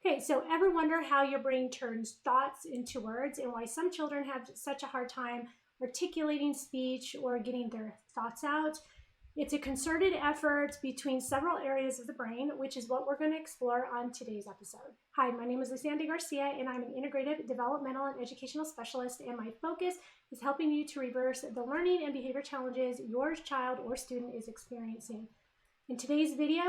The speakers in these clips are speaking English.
Okay, so ever wonder how your brain turns thoughts into words and why some children have such a hard time articulating speech or getting their thoughts out? It's a concerted effort between several areas of the brain, which is what we're going to explore on today's episode. Hi, my name is Lucinda Garcia, and I'm an integrative developmental and educational specialist, and my focus is helping you to reverse the learning and behavior challenges your child or student is experiencing. In today's video,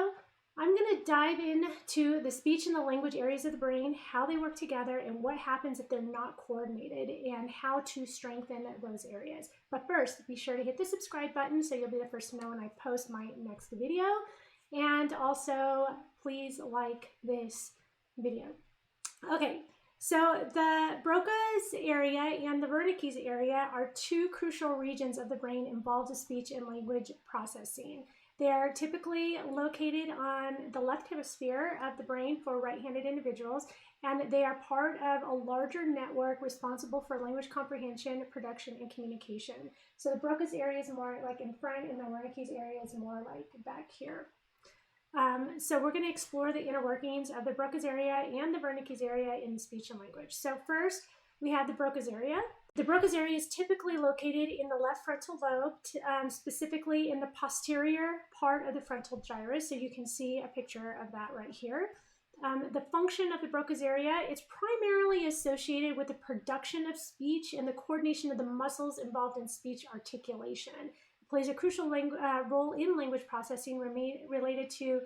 I'm going to dive into the speech and the language areas of the brain, how they work together, and what happens if they're not coordinated, and how to strengthen those areas. But first, be sure to hit the subscribe button so you'll be the first to know when I post my next video. And also, please like this video. Okay, so the Broca's area and the Wernicke's area are two crucial regions of the brain involved with speech and language processing. They are typically located on the left hemisphere of the brain for right-handed individuals, and they are part of a larger network responsible for language comprehension, production, and communication. So the Broca's area is more like in front, and the Wernicke's area is more like back here. So we're going to explore the inner workings of the Broca's area and the Wernicke's area in speech and language. So first, we have the Broca's area. The Broca's area is typically located in the left frontal lobe, specifically in the posterior part of the frontal gyrus. So you can see a picture of that right here. The function of the Broca's area is primarily associated with the production of speech and the coordination of the muscles involved in speech articulation. It plays a crucial role in language processing related to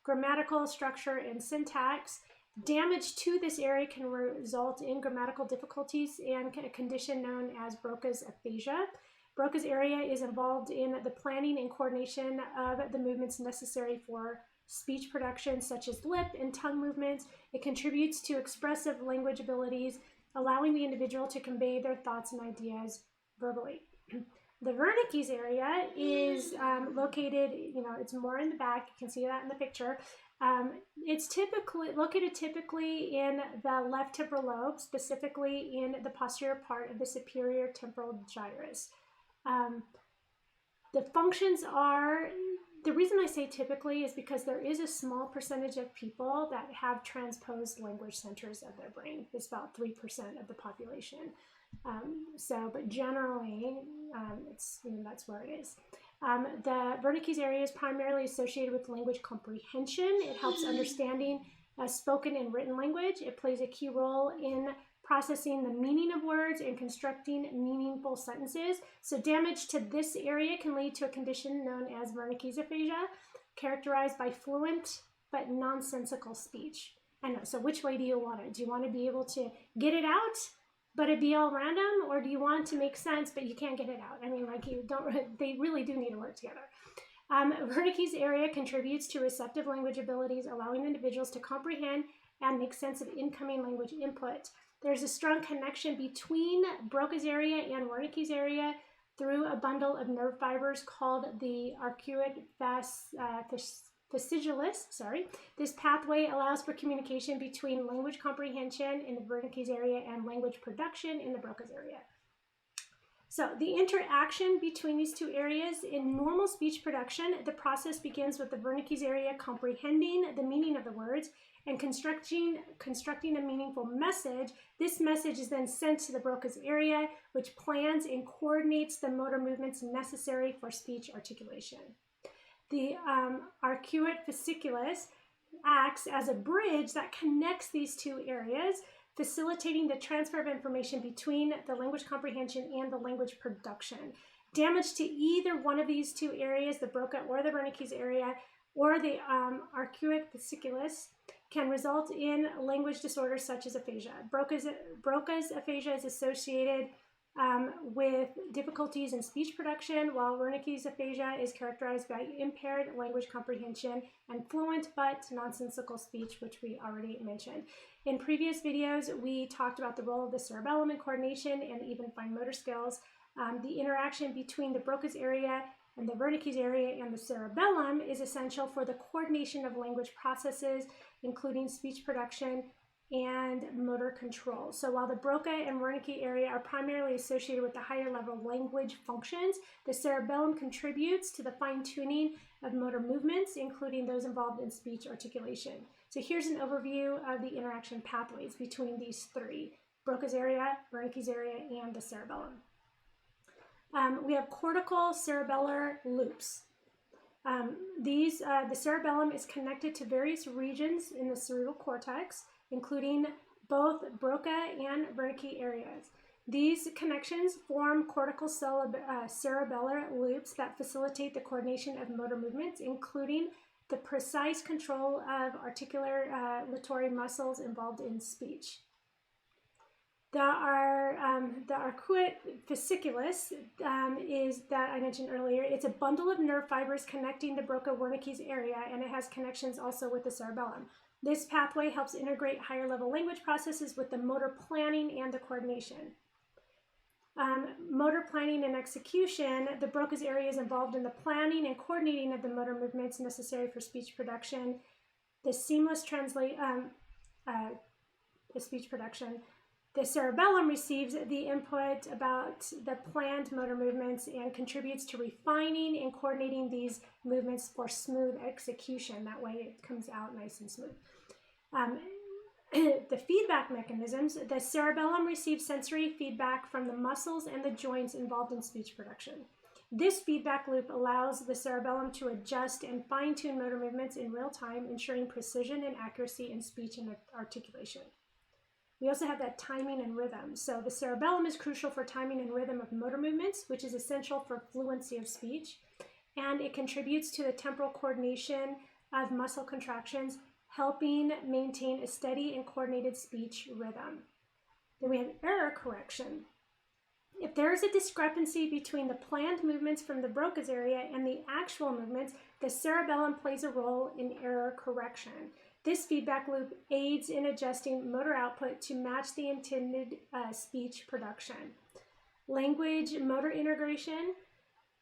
grammatical structure and syntax. Damage to this area can result in grammatical difficulties and a condition known as Broca's aphasia. Broca's area is involved in the planning and coordination of the movements necessary for speech production, such as lip and tongue movements. It contributes to expressive language abilities, allowing the individual to convey their thoughts and ideas verbally. The Wernicke's area is located, it's more in the back. You can see that in the picture. It's located typically in the left temporal lobe, specifically in the posterior part of the superior temporal gyrus. The functions are, the reason I say typically is because there is a small percentage of people that have transposed language centers of their brain. It's about 3% of the population. But generally, that's where it is. The Wernicke's area is primarily associated with language comprehension. It helps understanding spoken and written language. It plays a key role in processing the meaning of words and constructing meaningful sentences. So damage to this area can lead to a condition known as Wernicke's aphasia, characterized by fluent but nonsensical speech. I know, so which way do you want it? Do you want to be able to get it out, but it be all random, or do you want to make sense, but you can't get it out? I mean, they really do need to work together. Wernicke's area contributes to receptive language abilities, allowing individuals to comprehend and make sense of incoming language input. There's a strong connection between Broca's area and Wernicke's area through a bundle of nerve fibers called the arcuate fasciculus. This pathway allows for communication between language comprehension in the Wernicke's area and language production in the Broca's area. So the interaction between these two areas in normal speech production, the process begins with the Wernicke's area comprehending the meaning of the words and constructing a meaningful message. This message is then sent to the Broca's area, which plans and coordinates the motor movements necessary for speech articulation. The arcuate fasciculus acts as a bridge that connects these two areas, facilitating the transfer of information between the language comprehension and the language production. Damage to either one of these two areas, the Broca or the Wernicke's area, or the arcuate fasciculus, can result in language disorders such as aphasia. Broca's aphasia is associated with difficulties in speech production, while Wernicke's aphasia is characterized by impaired language comprehension and fluent but nonsensical speech, which we already mentioned. In previous videos, we talked about the role of the cerebellum in coordination and even fine motor skills. The interaction between the Broca's area and the Wernicke's area and the cerebellum is essential for the coordination of language processes, including speech production and motor control. So while the Broca and Wernicke area are primarily associated with the higher level language functions, the cerebellum contributes to the fine-tuning of motor movements, including those involved in speech articulation. So here's an overview of the interaction pathways between these three: Broca's area, Wernicke's area, and the cerebellum. We have cortical cerebellar loops. The cerebellum is connected to various regions in the cerebral cortex, including both Broca and Wernicke areas. These connections form cortical cerebellar loops that facilitate the coordination of motor movements, including the precise control of articulatory muscles involved in speech. The arcuate fasciculus is that I mentioned earlier. It's a bundle of nerve fibers connecting the Broca-Wernicke's area, and it has connections also with the cerebellum. This pathway helps integrate higher level language processes with the motor planning and the coordination. Motor planning and execution, the Broca's area is involved in the planning and coordinating of the motor movements necessary for speech production. The speech production. The cerebellum receives the input about the planned motor movements and contributes to refining and coordinating these movements for smooth execution. That way it comes out nice and smooth. The feedback mechanisms, the cerebellum receives sensory feedback from the muscles and the joints involved in speech production. This feedback loop allows the cerebellum to adjust and fine-tune motor movements in real time, ensuring precision and accuracy in speech and articulation. We also have that timing and rhythm. So the cerebellum is crucial for timing and rhythm of motor movements, which is essential for fluency of speech, and it contributes to the temporal coordination of muscle contractions, helping maintain a steady and coordinated speech rhythm. Then we have error correction. If there is a discrepancy between the planned movements from the Broca's area and the actual movements, the cerebellum plays a role in error correction. This feedback loop aids in adjusting motor output to match the intended speech production. Language motor integration.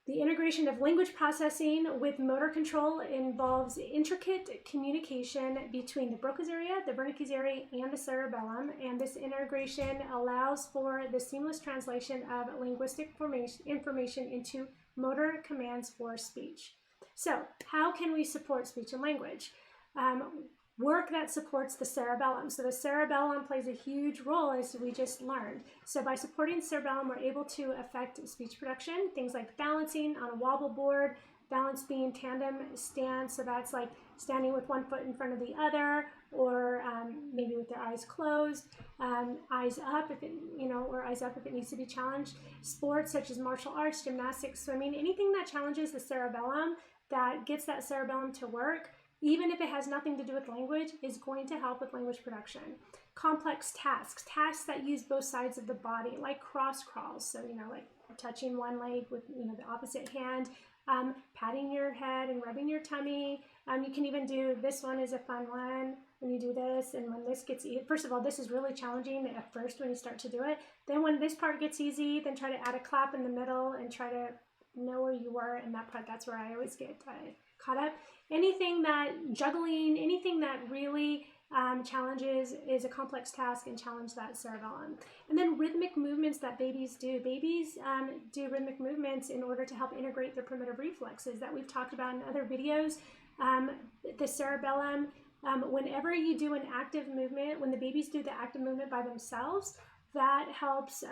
The integration of language processing with motor control involves intricate communication between the Broca's area, the Wernicke's area, and the cerebellum, and this integration allows for the seamless translation of linguistic information into motor commands for speech. So, how can we support speech and language? Work that supports the cerebellum. So the cerebellum plays a huge role, as we just learned. So by supporting the cerebellum, we're able to affect speech production, things like balancing on a wobble board, balance being tandem stance, so that's like standing with one foot in front of the other, or maybe with their eyes closed, eyes up if it, or eyes up if it needs to be challenged. Sports such as martial arts, gymnastics, swimming, anything that challenges the cerebellum, that gets that cerebellum to work, even if it has nothing to do with language, is going to help with language production. Complex tasks that use both sides of the body, like cross crawls. So, like touching one leg with, the opposite hand, patting your head and rubbing your tummy. You can even do, this one is a fun one, when you do this, and when this gets, first of all, this is really challenging at first when you start to do it. Then when this part gets easy, then try to add a clap in the middle and try to know where you were in that part. That's where I always get caught up. Anything that juggling, anything that really challenges is a complex task and challenge that cerebellum. And then rhythmic movements that babies do. Babies do rhythmic movements in order to help integrate their primitive reflexes that we've talked about in other videos. The cerebellum, whenever you do an active movement, when the babies do the active movement by themselves, that helps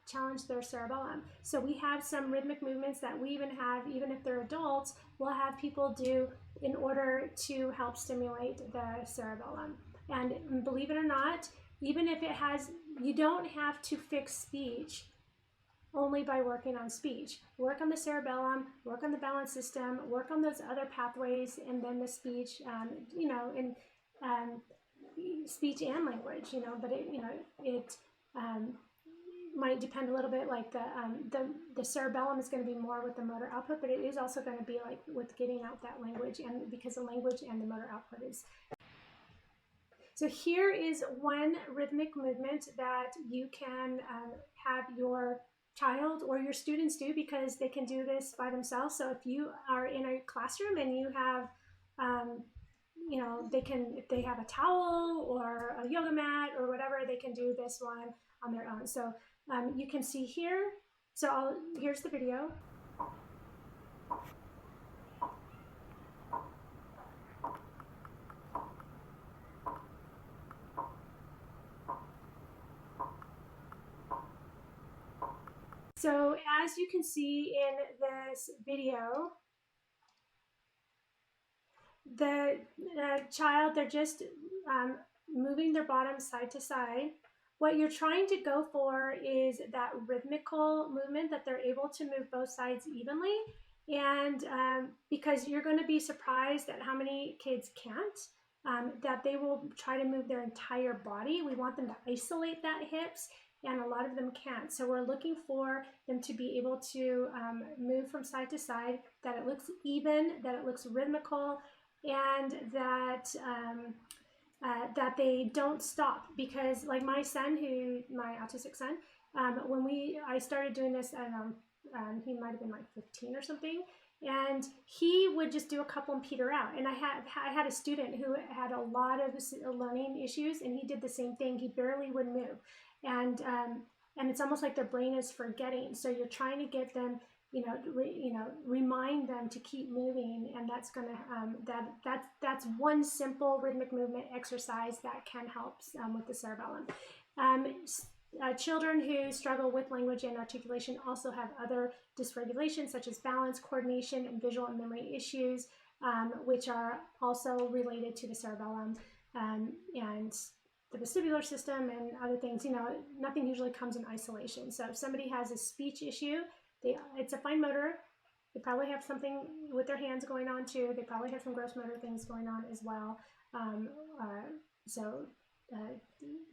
challenge their cerebellum. So we have some rhythmic movements that we even have, even if they're adults, we'll have people do in order to help stimulate the cerebellum. And believe it or not, even if it has, you don't have to fix speech only by working on speech. Work on the cerebellum, work on the balance system, work on those other pathways, and then the speech, in speech and language, but it might depend a little bit, like the cerebellum is going to be more with the motor output, but it is also going to be like with getting out that language, and because the language and the motor output is. So here is one rhythmic movement that you can have your child or your students do, because they can do this by themselves. So if you are in a classroom and you have if they have a towel or a yoga mat or whatever, they can do this one on their own. So you can see here, so here's the video. So as you can see in this video, the child, they're just moving their bottom side to side. What you're trying to go for is that rhythmical movement, that they're able to move both sides evenly. And because you're going to be surprised at how many kids can't, that they will try to move their entire body. We want them to isolate that hips, and a lot of them can't. So we're looking for them to be able to move from side to side, that it looks even, that it looks rhythmical, and that that they don't stop. Because like my son, my autistic son, when I started doing this, I don't know, he might have been like 15 or something, and he would just do a couple and peter out. And I had a student who had a lot of learning issues, and he did the same thing. He barely would move, and it's almost like their brain is forgetting. So you're trying to get them, remind them to keep moving, and that's gonna that's one simple rhythmic movement exercise that can help with the cerebellum. Children who struggle with language and articulation also have other dysregulations, such as balance, coordination, and visual and memory issues, which are also related to the cerebellum and the vestibular system and other things. Nothing usually comes in isolation. So if somebody has a speech issue, it's a fine motor. They probably have something with their hands going on too. They probably have some gross motor things going on as well.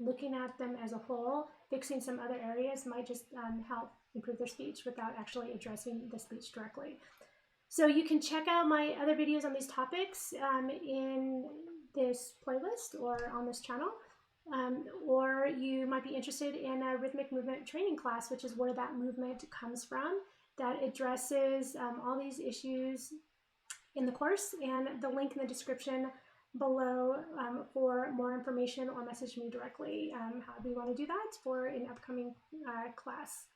Looking at them as a whole, fixing some other areas might just help improve their speech without actually addressing the speech directly. So you can check out my other videos on these topics in this playlist or on this channel. Or you might be interested in a rhythmic movement training class, which is where that movement comes from, that addresses all these issues in the course, and the link in the description below for more information, or message me directly however you want to do that for an upcoming class.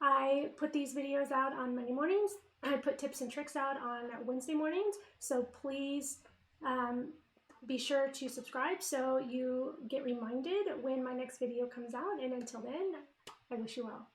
I put these videos out on Monday mornings. I put tips and tricks out on Wednesday mornings, so please be sure to subscribe so you get reminded when my next video comes out. And until then, I wish you well.